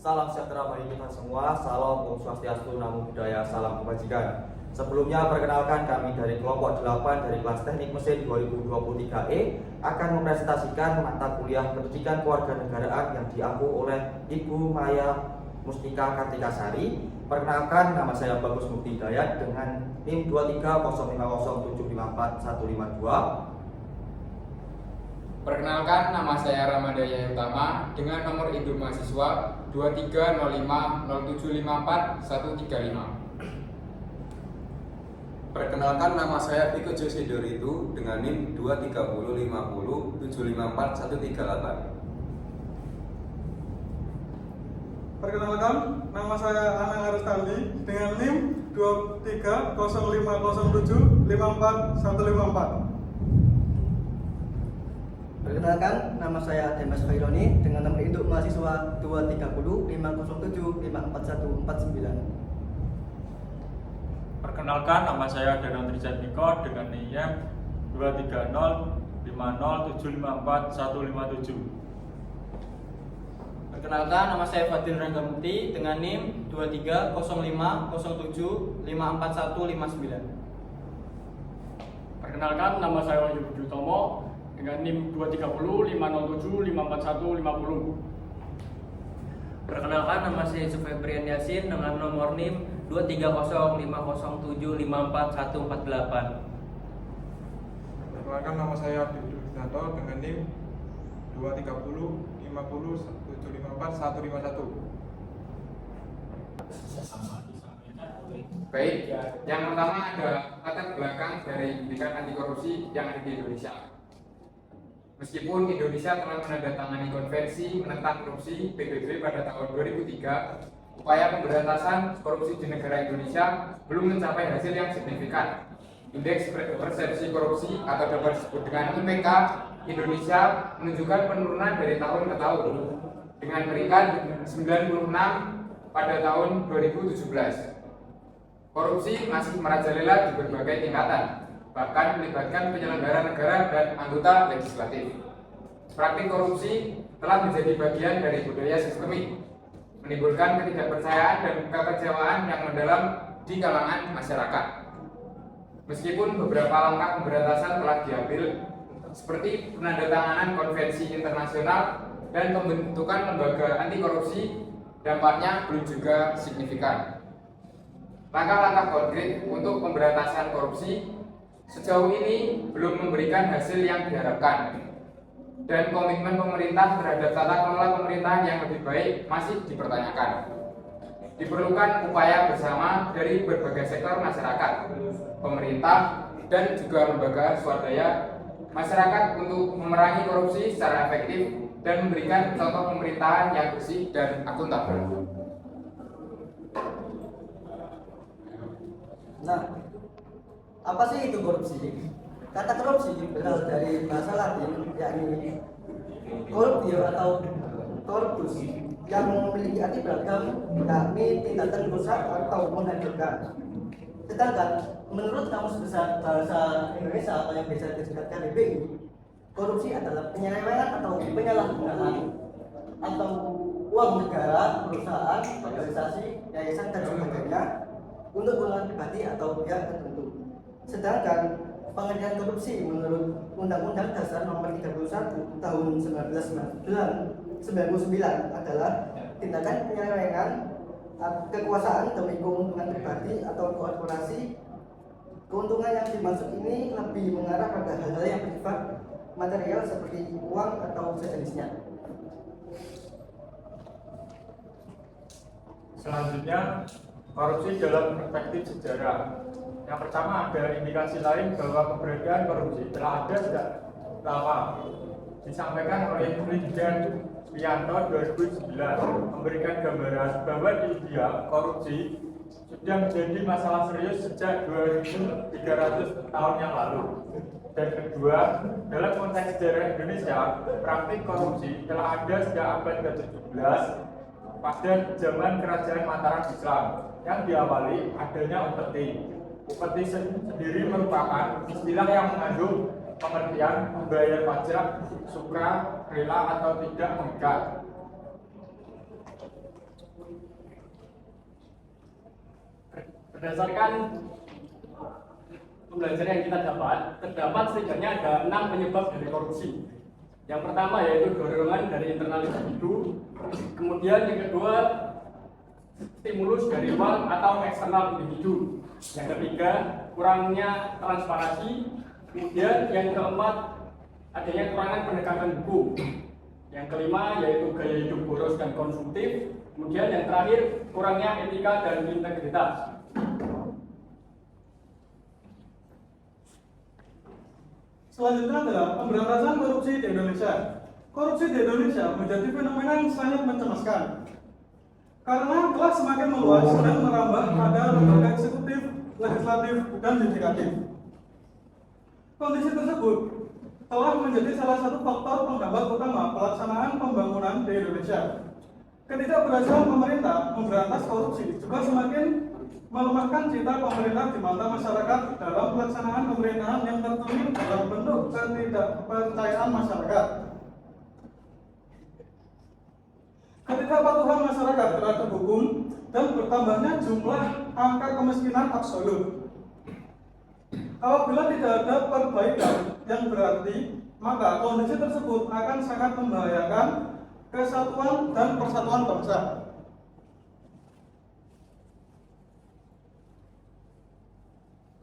Salam sejahtera bagi kita semua, salam Om Swastiastu, Namo Buddhaya, salam kebajikan. Sebelumnya perkenalkan kami dari kelompok 8 dari kelas Teknik Mesin 2023E akan mempresentasikan mata kuliah Pendidikan Kewarganegaraan yang diampu oleh Ibu Maya Mustika Kartikasari. Perkenalkan, nama saya Bagus Mukti Hidayat dengan NIM 23050754152. Perkenalkan, nama saya Ramadaya Utama dengan nomor induk mahasiswa 230507541135. Perkenalkan, nama saya Viko Josidoritu dengan NIM 23050754138. Perkenalkan, nama saya Anang Arustali dengan NIM 23050754154. Perkenalkan, nama saya Demas Khaironi dengan nomor induk mahasiswa 23050075449. Perkenalkan, nama saya Danang Trijatmiko dengan NIM 2305007541157. Perkenalkan, nama saya Fadil Ranggamukti dengan NIM 23050754159. Perkenalkan, nama saya Wahyu Budi Utomo dengan NIM 2305007541150. Perkenalkan, nama saya Febrian Yasin dengan nomor NIM 2305007541148. Perkenalkan, nama saya Abdul Widanto dengan NIM 2305007541151. Baik, yang pertama ada latar belakang dari pendidikan anti korupsi yang ada di Indonesia. Meskipun Indonesia telah menandatangani konvensi menentang korupsi PBB pada tahun 2003, upaya pemberantasan korupsi di negara Indonesia belum mencapai hasil yang signifikan. Indeks persepsi korupsi atau dapat disebut dengan IPK Indonesia menunjukkan penurunan dari tahun ke tahun dengan peringkat 96 pada tahun 2017. Korupsi masih merajalela di berbagai tingkatan, bahkan melibatkan penyelenggara negara dan anggota legislatif. Praktik korupsi telah menjadi bagian dari budaya sistemik, menimbulkan ketidakpercayaan dan kekecewaan yang mendalam di kalangan masyarakat. Meskipun beberapa langkah pemberantasan telah diambil, seperti penandatanganan konvensi internasional dan pembentukan lembaga anti korupsi, dampaknya belum juga signifikan. Langkah-langkah konkret untuk pemberantasan korupsi sejauh ini belum memberikan hasil yang diharapkan, dan komitmen pemerintah terhadap tata kelola pemerintahan yang lebih baik masih dipertanyakan. Diperlukan upaya bersama dari berbagai sektor masyarakat, pemerintah, dan juga lembaga swadaya masyarakat untuk memerangi korupsi secara efektif dan memberikan contoh pemerintahan yang bersih dan akuntabel. Nah, apa sih itu korupsi? Kata korupsi berasal dari bahasa Latin, yakni corruptio atau corpus, yang memiliki arti beragam, yakni tindakan rusak atau menghancurkan. Sedangkan menurut Kamus Besar Bahasa Indonesia atau yang biasa disebut KBBI, korupsi adalah penyelewengan atau penyalahgunaan atau uang negara, perusahaan, organisasi, yayasan dan sebagainya untuk kepentingan pribadi atau pihak tertentu. Sedangkan pengertian korupsi menurut Undang-Undang Dasar Nomor 31 Tahun 1999 adalah tindakan penyelewengan kekuasaan demi keuntungan pribadi atau korporasi. Keuntungan yang dimaksud ini lebih mengarah pada hal-hal yang bersifat material seperti uang atau sejenisnya. Selanjutnya, korupsi dalam perspektif sejarah. Yang pertama, ada indikasi lain bahwa keberadaan korupsi telah ada sejak lama. Disampaikan oleh Presiden Wiyanto 2009 memberikan gambaran bahwa di India korupsi sudah menjadi masalah serius sejak 2300 tahun yang lalu. Dan kedua, dalam konteks sejarah Indonesia, praktik korupsi telah ada sejak abad ke-17 pada zaman kerajaan Mataram Islam yang diawali adanya upeti. Upeti sendiri merupakan istilah yang mengandung pengertian membayar pajak suka, rela atau tidak mengikat. Berdasarkan pembelajaran yang kita dapat, terdapat setidaknya ada 6 penyebab dari korupsi. Yang pertama yaitu dorongan dari internal individu, kemudian yang kedua stimulus dari luar atau eksternal individu, yang ketiga kurangnya transparansi, kemudian yang keempat adanya kurangan penegakan hukum, yang kelima yaitu gaya hidup boros dan konsumtif, kemudian yang terakhir kurangnya etika dan integritas. Selanjutnya adalah pemberantasan korupsi di Indonesia. Korupsi di Indonesia menjadi fenomena yang sangat mencemaskan. Karena telah semakin meluas dan merambah pada lembaga eksekutif, legislatif, dan yudikatif. Kondisi tersebut telah menjadi salah satu faktor penghambat utama pelaksanaan pembangunan di Indonesia. Ketidakberhasilan pemerintah memberantas korupsi juga semakin melemahkan citra pemerintah di mata masyarakat dalam pelaksanaan pemerintahan yang tertulis dalam bentuk ketidakpercayaan masyarakat. Ketidakpatuhan masyarakat terhadap hukum dan bertambahnya jumlah angka kemiskinan absolut. Apabila tidak ada perbaikan yang berarti, maka kondisi tersebut akan sangat membahayakan kesatuan dan persatuan bangsa.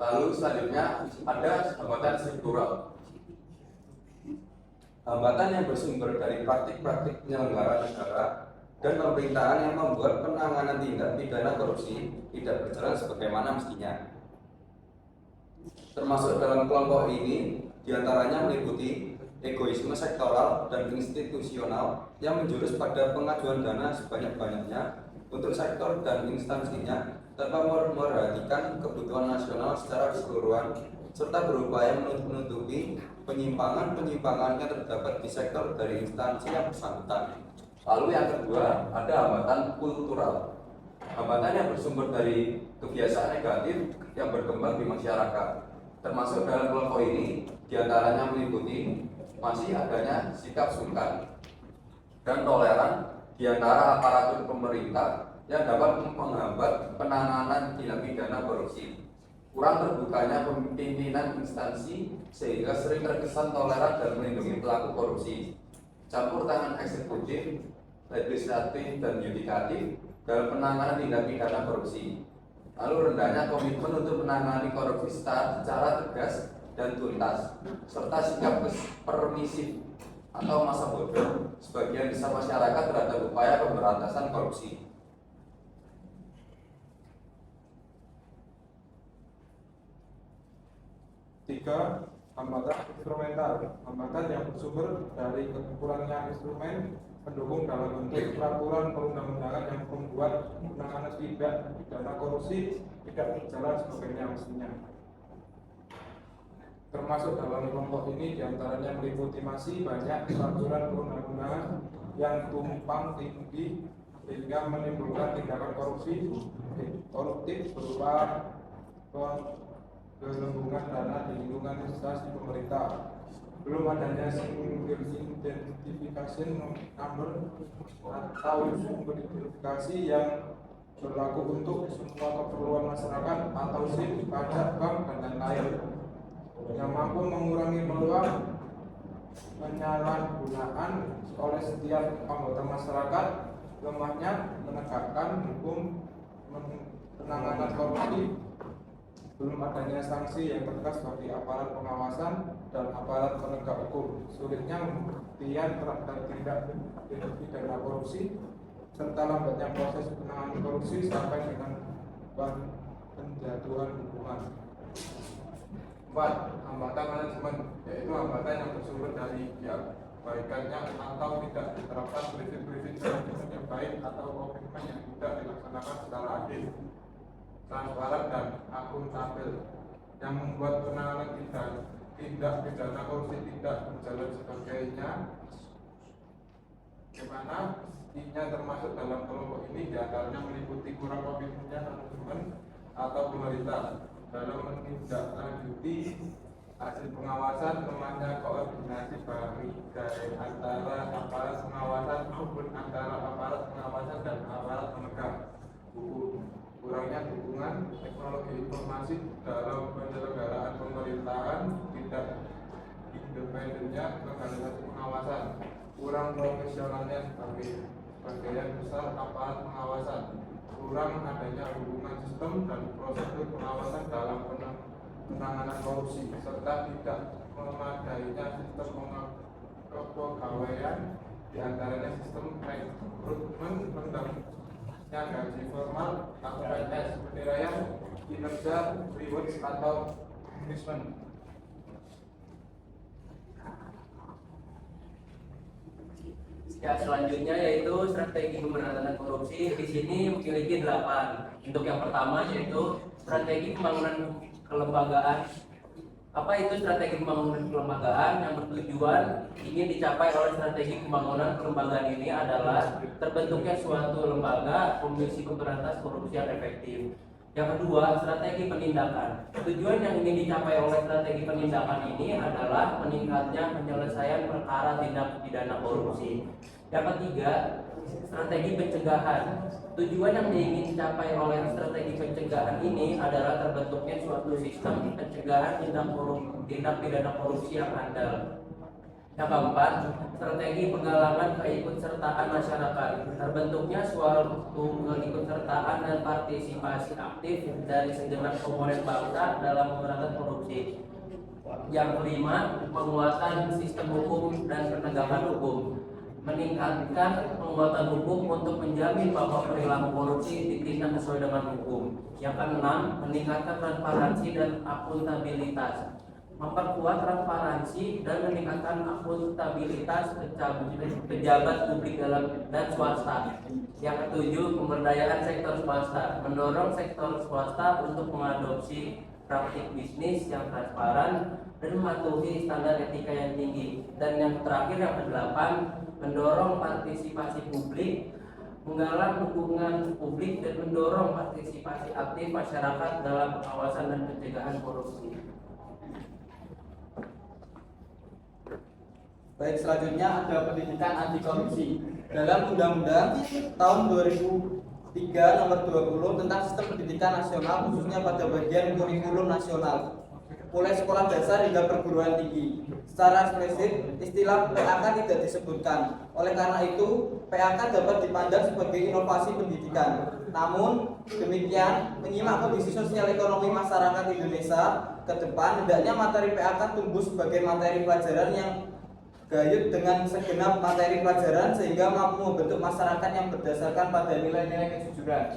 Lalu selanjutnya ada hambatan struktural. Hambatan yang bersumber dari praktik-praktik penyelenggara negara dan pemerintahan yang membuat penanganan tindak pidana korupsi tidak berjalan sebagaimana mestinya. Termasuk dalam kelompok ini diantaranya meliputi egoisme sektoral dan institusional yang menjurus pada pengajuan dana sebanyak-banyaknya untuk sektor dan instansinya tanpa memperhatikan kebutuhan nasional secara keseluruhan serta berupaya menutupi penyimpangan-penyimpangan yang terdapat di sektor dari instansi yang bersangkutan. Lalu yang kedua, ada hambatan kultural. Hambatan yang bersumber dari kebiasaan negatif yang berkembang di masyarakat. Termasuk dalam kelompok ini, diantaranya meliputi masih adanya sikap sungkan dan toleran di antara aparatur pemerintah yang dapat menghambat penanganan tindak pidana korupsi. Kurang terbukanya pimpinan instansi sehingga sering terkesan toleran dan melindungi pelaku korupsi. Campur tangan eksekutif, legislatif, dan yudikatif dalam penanganan tindak pidana korupsi. Lalu rendahnya komitmen untuk menangani korupsi secara tegas dan tuntas, serta sikap permisif atau masa bodoh sebagian besar masyarakat terhadap upaya pemberantasan korupsi. Tiga, hambatan instrumental. Hambatan yang bersumber dari kurangnya instrumen pendukung dalam bentuk peraturan perundang-undangan yang membuat penanganan tindak pidana korupsi tidak berjalan sebagaimana mestinya. Termasuk dalam kelompok ini diantaranya meliputi masih banyak peraturan perundang-undangan yang tumpang tindih sehingga menimbulkan tindakan koruptif berupa penggelembungan dana di lingkungan instansi pemerintah. Belum adanya single identification number atau sumber identifikasi yang berlaku untuk semua keperluan masyarakat atau SIM, pajak, bank, dan lain-lain, yang mampu mengurangi peluang penyalahgunaan oleh setiap anggota masyarakat, lemahnya menegakkan hukum penanganan korupsi, belum adanya sanksi yang tegas bagi aparat pengawasan dan aparat penegak hukum, sulitnya pembuktian terhadap tindak pidana korupsi, serta lambatnya proses penanganan korupsi sampai dengan penjatuhan hukuman. 4. Hambatan manajemen, yaitu hambatan yang bersumber dari baikannya atau tidak diterapkan prinsip-prinsip manajemen yang baik atau komitmen yang tidak dilaksanakan secara adil, transparan, dan akuntabel, yang membuat penanganan tindak pidana korupsi tidak berjalan sebagainya. Bagaimana mestinya. Termasuk dalam kelompok ini diantaranya meliputi kurang komitmennya manajemen atau pemerintah dalam menindaklanjuti hasil pengawasan, lemahnya koordinasi dari antara aparat pengawasan maupun antara aparat pengawasan dan aparat penegak hukum, kurangnya kurangnya dukungan teknologi informasi dalam penyelenggaraan pemerintahan, tidak independennya organisasi pengawasan, kurang profesionalnya sebagian besar aparat pengawasan, kurang adanya hubungan sistem dan prosedur pengawasan dalam penanganan korupsi, serta tidak memadainya sistem kepegawaian, diantaranya sistem rekrutmen, rendahnya gaji formal, APNS, penilaian kinerja, rewards atau punishment. Ya, selanjutnya yaitu strategi pemberantasan korupsi. Di sini memiliki 8. Untuk yang pertama yaitu strategi pembangunan kelembagaan. Apa itu strategi pembangunan kelembagaan? Yang bertujuan ingin dicapai oleh strategi pembangunan kelembagaan ini adalah terbentuknya suatu lembaga komisi pemberantasan korupsi yang efektif. Yang kedua, strategi penindakan. Tujuan yang ingin dicapai oleh strategi penindakan ini adalah meningkatnya penyelesaian perkara tindak pidana korupsi. Yang ketiga, strategi pencegahan. Tujuan yang ingin dicapai oleh strategi pencegahan ini adalah terbentuknya suatu sistem pencegahan tindak pidana korupsi yang andal. Yang keempat, strategi penggalangan keikutsertaan masyarakat. Terbentuknya suatu keikutsertaan dan partisipasi aktif dari segenap komponen bangsa dalam pemberantasan korupsi. Yang kelima, penguatan sistem hukum dan penegakan hukum. Meningkatkan penguatan hukum untuk menjamin bahwa perilaku korupsi ditindak sesuai dengan hukum. Yang keenam, meningkatkan transparansi dan akuntabilitas. Memperkuat transparansi dan meningkatkan akuntabilitas pejabat publik dalam dan swasta. Yang ketujuh, pemberdayaan sektor swasta. Mendorong sektor swasta untuk mengadopsi praktik bisnis yang transparan dan mematuhi standar etika yang tinggi. Dan yang terakhir, yang kedelapan, mendorong partisipasi publik, menggalang dukungan publik dan mendorong partisipasi aktif masyarakat dalam pengawasan dan pencegahan korupsi. Baik, selanjutnya ada pendidikan anti korupsi. Dalam Undang-Undang tahun 2003 nomor 20 tentang sistem pendidikan nasional, khususnya pada bagian kurikulum nasional, mulai sekolah dasar hingga perguruan tinggi. Secara eksplisit, istilah PAK tidak disebutkan. Oleh karena itu, PAK dapat dipandang sebagai inovasi pendidikan. Namun, demikian, menyimak kondisi sosial ekonomi masyarakat Indonesia ke depan, hendaknya materi PAK tumbuh sebagai materi pelajaran yang gayut dengan segenap materi pelajaran sehingga mampu membentuk masyarakat yang berdasarkan pada nilai-nilai kejujuran.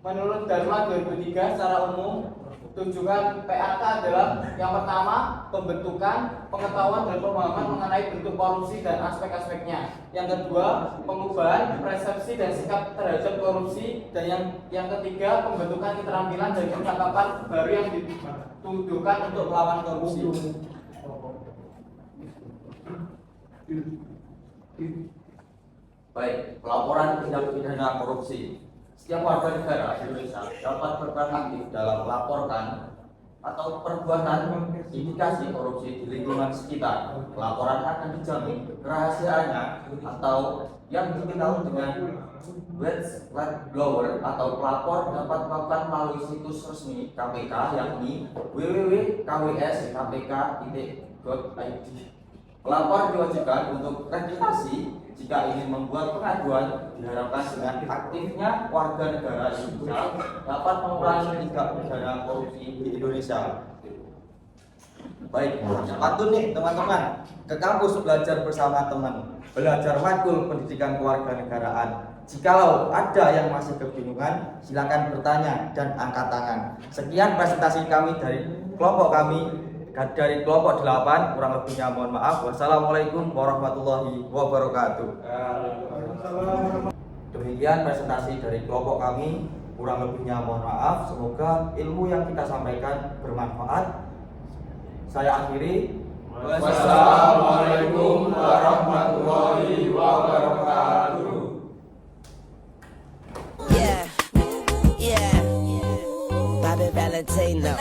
Menurut Dharma 2003 secara umum, tujuan PAK adalah yang pertama, pembentukan pengetahuan dan pemahaman mengenai bentuk korupsi dan aspek-aspeknya. Yang kedua, pengubahan persepsi dan sikap terhadap korupsi. Dan yang ketiga, pembentukan keterampilan dan percakapan baru yang ditujukan untuk melawan korupsi. Baik, pelaporan tindak pidana korupsi. Setiap warga negara Indonesia dapat berperan aktif dalam melaporkan atau perbuatan indikasi korupsi di lingkungan sekitar. Pelaporan akan dijamin kerahasiaannya atau yang dikenal dengan whistleblower atau pelapor dapat melakukan melalui situs resmi KPK yakni www.kws.kpk.id. Pelapor diwajibkan untuk registrasi jika ingin membuat pengaduan. Diharapkan dengan aktifnya warga negara Indonesia dapat mengurangi tindak pidana korupsi di Indonesia. Baik, pantun nih teman-teman, ke kampus belajar bersama teman, belajar matkul pendidikan kewarganegaraan. Jikalau ada yang masih kebingungan, silakan bertanya dan angkat tangan. Sekian presentasi kami dari kelompok 8, kurang lebihnya mohon maaf. Wassalamualaikum warahmatullahi wabarakatuh. Demikian presentasi dari kelompok kami, kurang lebihnya mohon maaf. Semoga ilmu yang kita sampaikan bermanfaat. Saya akhiri. Wassalamualaikum warahmatullahi wabarakatuh. Yeah, Bobby Valentino.